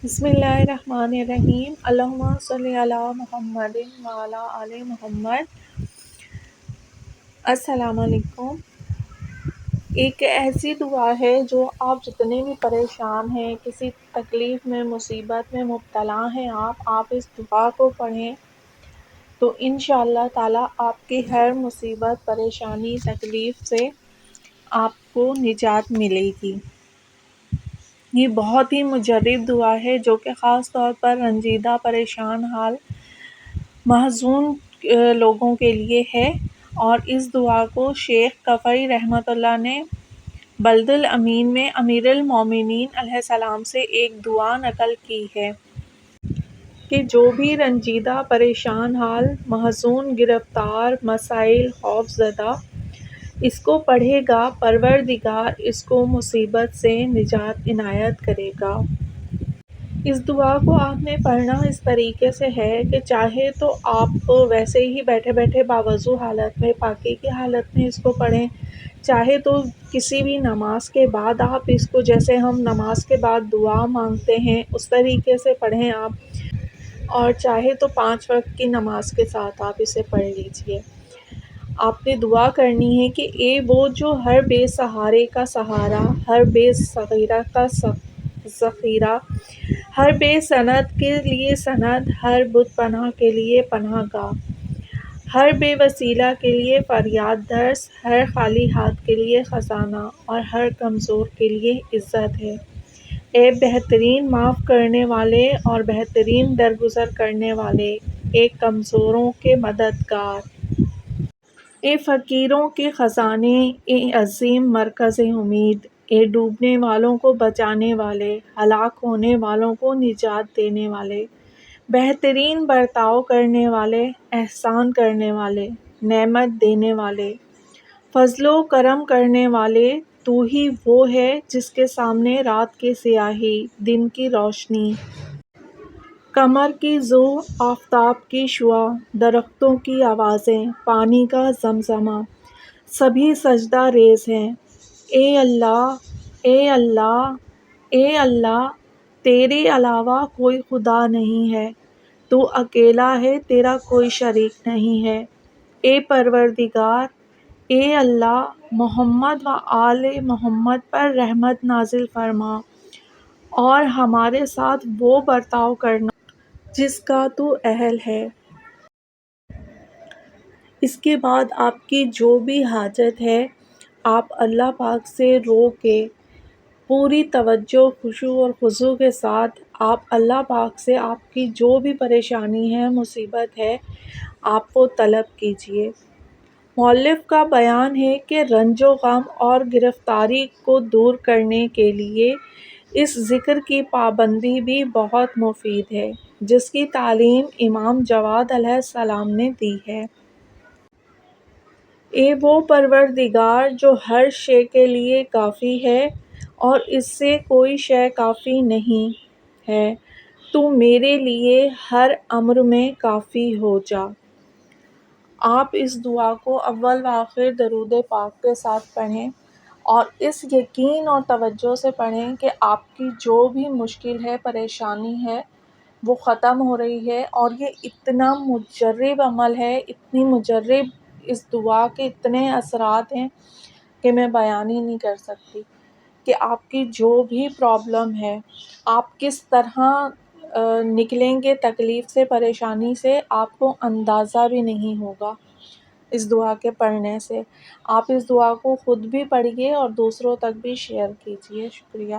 بسم اللہ الرحمن الرحیم، اللہم صلی علی محمد وعلی آل محمد۔ السلام علیکم۔ ایک ایسی دعا ہے جو آپ جتنے بھی پریشان ہیں، کسی تکلیف میں، مصیبت میں مبتلا ہیں، آپ اس دعا کو پڑھیں تو انشاءاللہ تعالیٰ آپ کی ہر مصیبت، پریشانی، تکلیف سے آپ کو نجات ملے گی۔ یہ بہت ہی مجرب دعا ہے جو کہ خاص طور پر رنجیدہ، پریشان حال، محزون لوگوں کے لیے ہے، اور اس دعا کو شیخ کفئی رحمۃ اللہ نے بلد الامین میں امیر المومنین علیہ السلام سے ایک دعا نقل کی ہے کہ جو بھی رنجیدہ، پریشان حال، محزون، گرفتار، مسائل، خوف زدہ اس کو پڑھے گا، پروردگار اس کو مصیبت سے نجات عنایت کرے گا۔ اس دعا کو آپ نے پڑھنا اس طریقے سے ہے کہ چاہے تو آپ ویسے ہی بیٹھے بیٹھے باوضو حالت میں، پاکی کی حالت میں اس کو پڑھیں، چاہے تو کسی بھی نماز کے بعد آپ اس کو، جیسے ہم نماز کے بعد دعا مانگتے ہیں اس طریقے سے پڑھیں آپ، اور چاہے تو 5 وقت کی نماز کے ساتھ آپ اسے پڑھ لیجئے۔ آپ نے دعا کرنی ہے کہ اے وہ جو ہر بے سہارے کا سہارا، ہر بے صغیرہ کا ذخیرہ، ہر بے سند کے لیے سند، ہر بت پناہ کے لیے پناہ گاہ، ہر بے وسیلہ کے لیے فریاد رس، ہر خالی ہاتھ کے لیے خزانہ، اور ہر کمزور کے لیے عزت ہے۔ اے بہترین معاف کرنے والے اور بہترین درگزر کرنے والے، اے کمزوروں کے مددگار، اے فقیروں کے خزانے، اے عظیم مرکز امید، اے ڈوبنے والوں کو بچانے والے، ہلاک ہونے والوں کو نجات دینے والے، بہترین برتاؤ کرنے والے، احسان کرنے والے، نعمت دینے والے، فضل و کرم کرنے والے۔ تو ہی وہ ہے جس کے سامنے رات کی سیاہی، دن کی روشنی، قمر کی ضو، آفتاب کی شعاع، درختوں کی آوازیں، پانی کا زمزمہ، سبھی سجدہ ریز ہیں۔ اے اللہ، اے اللہ، اے اللہ، تیرے علاوہ کوئی خدا نہیں ہے، تو اکیلا ہے، تیرا کوئی شریک نہیں ہے۔ اے پروردگار، اے اللہ، محمد و آل محمد پر رحمت نازل فرما، اور ہمارے ساتھ وہ برتاؤ کرنا جس کا تو اہل ہے۔ اس کے بعد آپ کی جو بھی حاجت ہے، آپ اللہ پاک سے رو کے پوری توجہ، خشوع اور خضوع کے ساتھ آپ اللہ پاک سے آپ کی جو بھی پریشانی ہے، مصیبت ہے، آپ وہ طلب کیجئے۔ مؤلف کا بیان ہے کہ رنج و غم اور گرفتاری کو دور کرنے کے لیے اس ذکر کی پابندی بھی بہت مفید ہے، جس کی تعلیم امام جواد علیہ السلام نے دی ہے۔ اے وہ پروردگار جو ہر شے کے لیے کافی ہے اور اس سے کوئی شے کافی نہیں ہے، تو میرے لیے ہر امر میں کافی ہو جا۔ آپ اس دعا کو اول و آخر درود پاک کے ساتھ پڑھیں، اور اس یقین اور توجہ سے پڑھیں کہ آپ کی جو بھی مشکل ہے، پریشانی ہے، وہ ختم ہو رہی ہے، اور یہ اتنا مجرب عمل ہے، اتنی مجرب اس دعا کے اتنے اثرات ہیں کہ میں بیان ہی نہیں کر سکتی، کہ آپ کی جو بھی پرابلم ہے، آپ کس طرح نکلیں گے تکلیف سے، پریشانی سے، آپ کو اندازہ بھی نہیں ہوگا اس دعا کے پڑھنے سے۔ آپ اس دعا کو خود بھی پڑھیے اور دوسروں تک بھی شیئر کیجیے۔ شکریہ۔